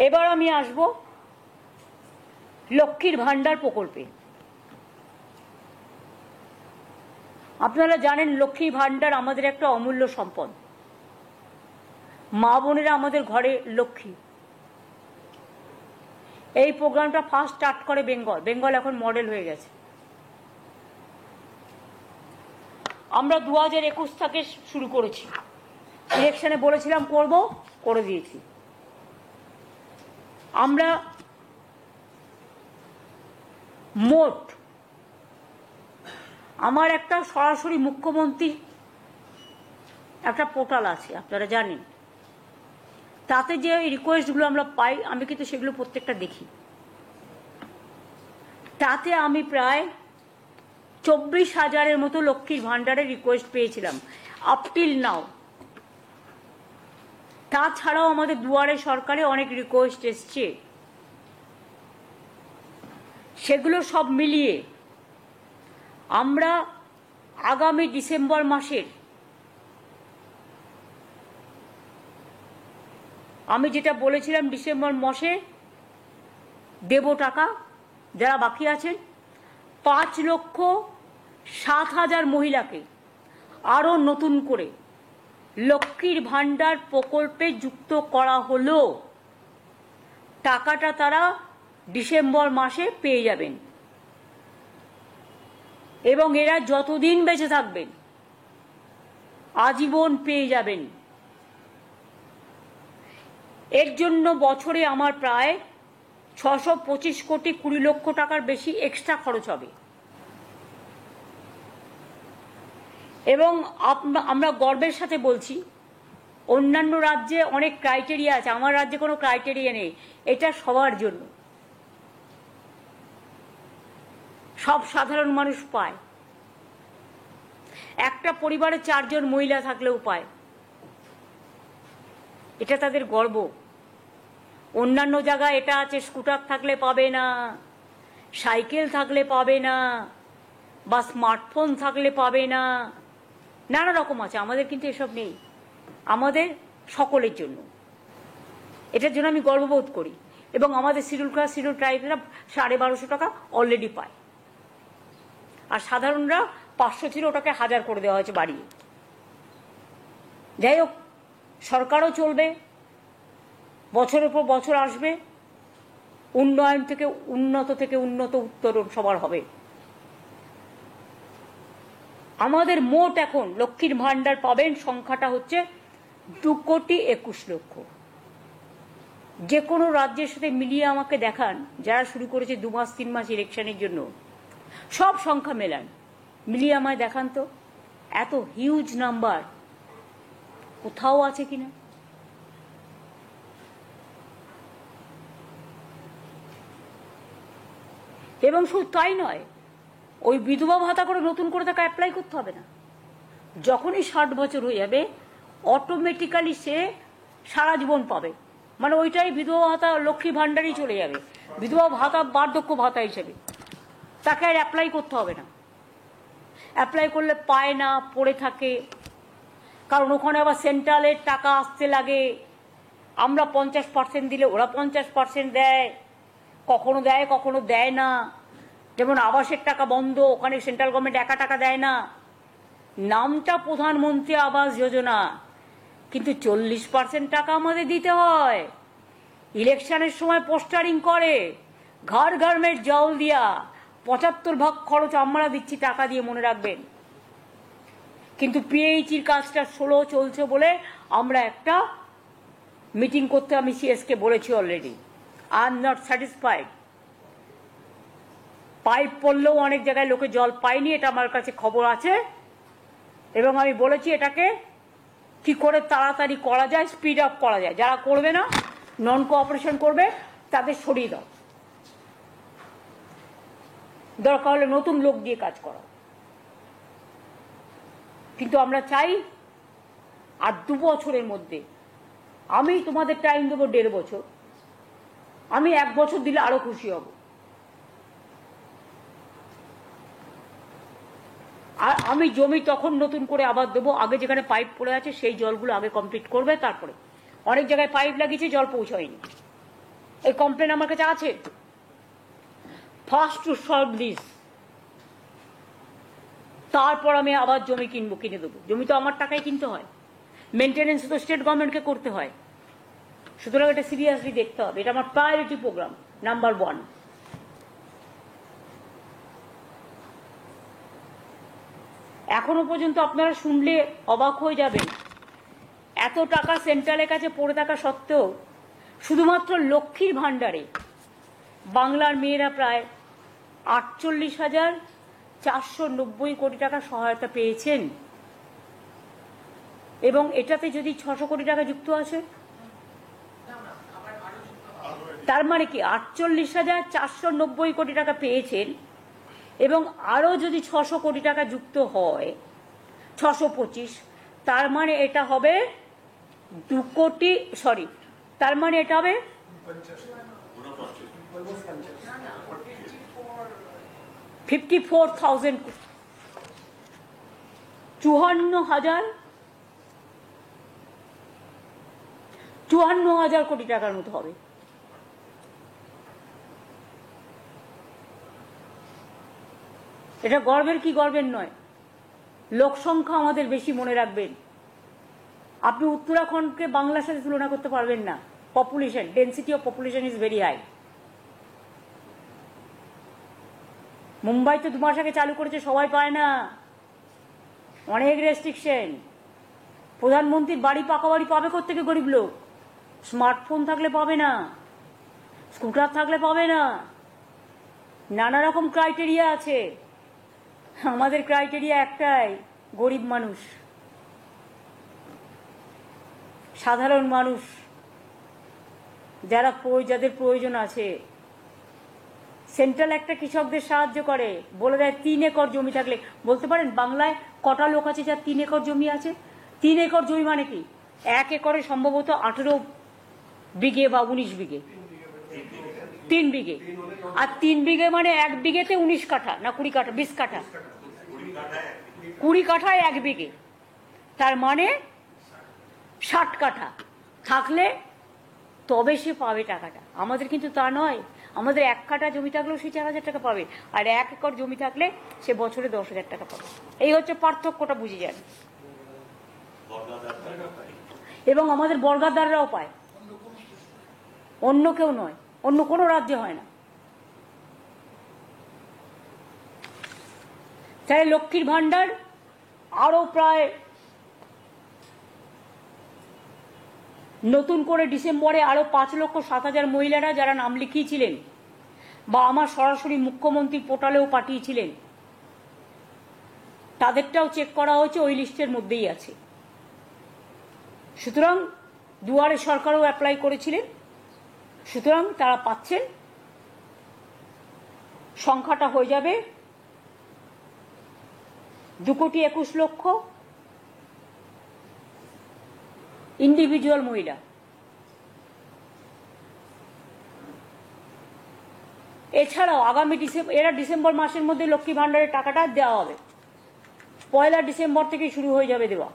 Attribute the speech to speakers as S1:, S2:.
S1: এবার আমি আসব লক্ষ্মীর ভান্ডার প্রকল্পে। আপনারা জানেন লক্ষ্মীর ভান্ডার আমাদের একটা অমূল্য সম্পদ। মা বোনেরা আমাদের ঘরে লক্ষ্মী। এই প্রোগ্রামটা ফার্স্ট স্টার্ট করে বেঙ্গল এখন মডেল হয়ে গেছে। আমরা 2021 থেকে শুরু করেছি, ইলেকশনে বলেছিলাম করব, করে দিয়েছি। আমরা মোট আমার একটা সরাসরি মুখ্যমন্ত্রী একটা পোর্টাল আছে, আপনারা জানেন। তাতে যে রিকোয়েস্টগুলো আমরা পাই আমি কিন্তু সেগুলো প্রত্যেকটা দেখি। তাতে আমি প্রায় 24,000-এর মতো লক্ষ্মীর ভান্ডারের রিকোয়েস্ট পেয়েছিলাম আপ টিল নাও। তাছাড়াও আমাদের দুয়ারে সরকারে অনেক রিকোয়েস্ট এসছে। সেগুলো সব মিলিয়ে আমরা আগামী ডিসেম্বর মাসের, আমি যেটা বলেছিলাম ডিসেম্বর মাসে দেব টাকা, যারা বাকি আছেন 5,07,000 মহিলাকে আরও নতুন করে লক্ষ্মীর ভান্ডার প্রকল্পে যুক্ত করা হলো। টাকাটা তারা ডিসেম্বর মাসে পেয়ে যাবেন এবং এরা যতদিন বেঁচে থাকবেন আজীবন পেয়ে যাবেন। এর জন্য বছরে আমার প্রায় 625 কোটি 20 লক্ষ টাকার বেশি এক্সট্রা খরচ হবে। এবং আমরা গর্বের সাথে বলছি, অন্যান্য রাজ্যে অনেক ক্রাইটেরিয়া আছে, আমার রাজ্যে কোনো ক্রাইটেরিয়া নেই। এটা সবার জন্য, সব সাধারণ মানুষ পায়। একটা পরিবারে 4 জন মহিলা থাকলেও পায়। এটা তাদের গর্ব। অন্যান্য জায়গায় এটা আছে, স্কুটার থাকলে পাবে না, সাইকেল থাকলে পাবে না, বা স্মার্টফোন থাকলে পাবে না, নানা রকম আছে। আমাদের কিন্তু এসব নেই, আমাদের সকলের জন্য। এটার জন্য আমি গর্ববোধ করি। এবং আমাদের শিডিউল কাস্ট শিডিউল ট্রাইবেরা 1250 টাকা অলরেডি পায়, আর সাধারণরা 500 ছিল, ওটাকে 1000 করে দেওয়া হয়েছে বাড়িয়ে। যাই হোক, সরকারও চলবে, বছরের পর বছর আসবে, উন্নয়ন থেকে উন্নত উত্তরণ সবার হবে। আমাদের মোট এখন লক্ষ্মীর ভান্ডার পাবেন সংখ্যাটা হচ্ছে 2,21,00,000। যে কোনো রাজ্যের সাথে মিলিয়ে আমাকে দেখান, যারা শুরু করেছে 2 মাস 3 মাস ইলেকশনের জন্য, সব সংখ্যা মেলান, মিলিয়ে আমায় দেখান তো এত হিউজ নাম্বার কোথাও আছে কিনা। এবং শুধু তাই নয়, ওই বিধবা ভাতা করে নতুন করে তাকে অ্যাপ্লাই করতে হবে না। যখনই 60 বছর হয়ে যাবে অটোমেটিক্যালি সে সারা জীবন পাবে। মানে ওইটাই বিধবা ভাতা লক্ষ্মী ভান্ডারই চলে যাবে, বিধবা ভাতা বার্ধক্য ভাতা হিসেবে। তাকে আর অ্যাপ্লাই করতে হবে না। অ্যাপ্লাই করলে পায় না, পড়ে থাকে, কারণ ওখানে আবার সেন্ট্রালের টাকা আসতে লাগে। আমরা 50% দিলে ওরা 50% দেয়, কখনো দেয় কখনো দেয় না। যেমন আবাসের টাকা বন্ধ, ওখানে সেন্ট্রাল গভর্নমেন্ট একা টাকা দেয় না। নামটা প্রধানমন্ত্রী আবাস যোজনা, কিন্তু 40% টাকা আমাদের দিতে হয়। ইলেকশনের সময় পোস্টারিং করে, ঘর ঘর মে জল দিয়া, 75% খরচ আমরা দিচ্ছি টাকা দিয়ে, মনে রাখবেন। কিন্তু পিএইচির কাজটা 16 চলছে বলে আমরা একটা মিটিং করতে আমি সিএসকে বলেছি already. I am not satisfied. Pipe পড়লেও অনেক জায়গায় লোকে জল পায়নি, এটা আমার কাছে খবর আছে। এবং আমি বলেছি এটাকে কি করে তাড়াতাড়ি করা যায়, স্পিড আপ করা যায়। যারা করবে না, নন কোঅপারেশন করবে, তাদের সরিয়ে দাও, দরকার হলে নতুন লোক দিয়ে কাজ করা। কিন্তু আমরা চাই আর 2 বছরের মধ্যে, আমি তোমাদের টাইম দেবো 1.5 বছর, আমি 1 বছর দিলে আরো খুশি হব। আর আমি জমি তখন নতুন করে আবার দেবো, আগে যেখানে পাইপ পড়ে আছে সেই জলগুলো আগে কমপ্লিট করবে। তারপরে অনেক জায়গায় পাইপ লাগিয়েছে, জল পৌঁছায়নি, এই কমপ্লেন আমার কাছে আছে। ফার্স্ট টু সলভ দিস, তারপর আমি আবার জমি কিনবো, কিনে দেবো। জমি তো আমার টাকায় কিনতে হয়, মেনটেনেন্স তো স্টেট গভর্নমেন্টকে করতে হয়। সুতরাং এটা সিরিয়াসলি দেখতে হবে, এটা আমার প্রায়োরিটি প্রোগ্রাম নাম্বার 1। এখনো পর্যন্ত আপনারা শুনলে অবাক হয়ে যাবেন, এত টাকা সেন্ট্রালের কাছে পড়ে থাকা সত্ত্বেও শুধুমাত্র লক্ষ্মীর ভাণ্ডারে বাংলার মেয়েরা প্রায় 48,490 কোটি টাকা সহায়তা পেয়েছেন। এবং এটাতে যদি 600 কোটি টাকা যুক্ত আছে, তার মানে কি 48,490 কোটি টাকা পেয়েছেন, এবং আরো যদি 600 কোটি টাকা যুক্ত হয় 625, তার মানে এটা হবে 2 কোটি, সরি, তার মানে এটা হবে 54,000, 54,000 কোটি টাকার মতো হবে। এটা গর্বের কি গর্বের নয়। লোক সংখ্যা আমাদের বেশি, মনে রাখবেন। আপনি উত্তরাখণ্ডকে বাংলার সাথে তুলনা করতে পারবেন না। Population, density of population is very high. Mumbai তো 2 মাস আগে চালু করেছে, সবাই পায় না, অনেক রেস্ট্রিকশন। প্রধানমন্ত্রীর বাড়ি, পাকা বাড়ি পাবে কোত্থেকে গরিব লোক? স্মার্টফোন থাকলে পাবে না, স্কুটার থাকলে পাবে না, নানা রকম ক্রাইটেরিয়া আছে। আমাদের ক্রাইটেরিয়া একটাই, গরিব মানুষ, সাধারণ মানুষ, যাদের প্রয়োজন আছে। সেন্ট্রাল একটা কৃষকদের সাহায্য করে, বলে দেয় 3 একর জমি থাকলে। বলতে পারেন বাংলায় কটা লোক আছে যার 3 একর জমি আছে? 3 একর জমি মানে কি? 1 একরে সম্ভবত 18 বিঘে বা 19 বিঘে, 3 বিঘে। আর 3 বিঘে মানে 1 বিঘেতে 19 কাঠা না 20 কাঠা, 20 কাঠা, 20 কাঠায় 1 বিঘে, তার মানে 60 কাঠা থাকলে তবে সে পাবে টাকাটা। আমাদের কিন্তু তা নয়, আমাদের 1 কাঠা জমি থাকলেও সে 4,000 টাকা পাবে, আর 1 একর জমি থাকলে সে বছরে 10,000 টাকা পাবে। এই হচ্ছে পার্থক্যটা, বুঝে যান। এবং আমাদের বর্গাদাররাও পায়, অন্য কেউ নয়, অন্য কোনো রাজ্যে হয় না। তাই লক্ষ্মীর ভাণ্ডার আরো প্রায় নতুন করে ডিসেম্বরে আরো 5,07,000 মহিলারা যারা নাম লিখিয়েছিলেন বা আমার সরাসরি মুখ্যমন্ত্রীর পোর্টালেও পাঠিয়েছিলেন, তাদেরটাও চেক করা হয়েছে, ওই লিস্টের মধ্যেই আছে। সুতরাং দুয়ারে সরকারও অ্যাপ্লাই করেছিলেন, সুতরাং তারা পাচ্ছেন। সংখ্যাটা হয়ে যাবে 2,21,00,000 ইন্ডিভিজুয়াল মহিলা। এছাড়াও আগামী ডিসেম্বর মাসের মধ্যে লক্ষ্মী ভাণ্ডারের টাকাটা দেওয়া হবে। 1 ডিসেম্বর থেকে শুরু হয়ে যাবে দেওয়া।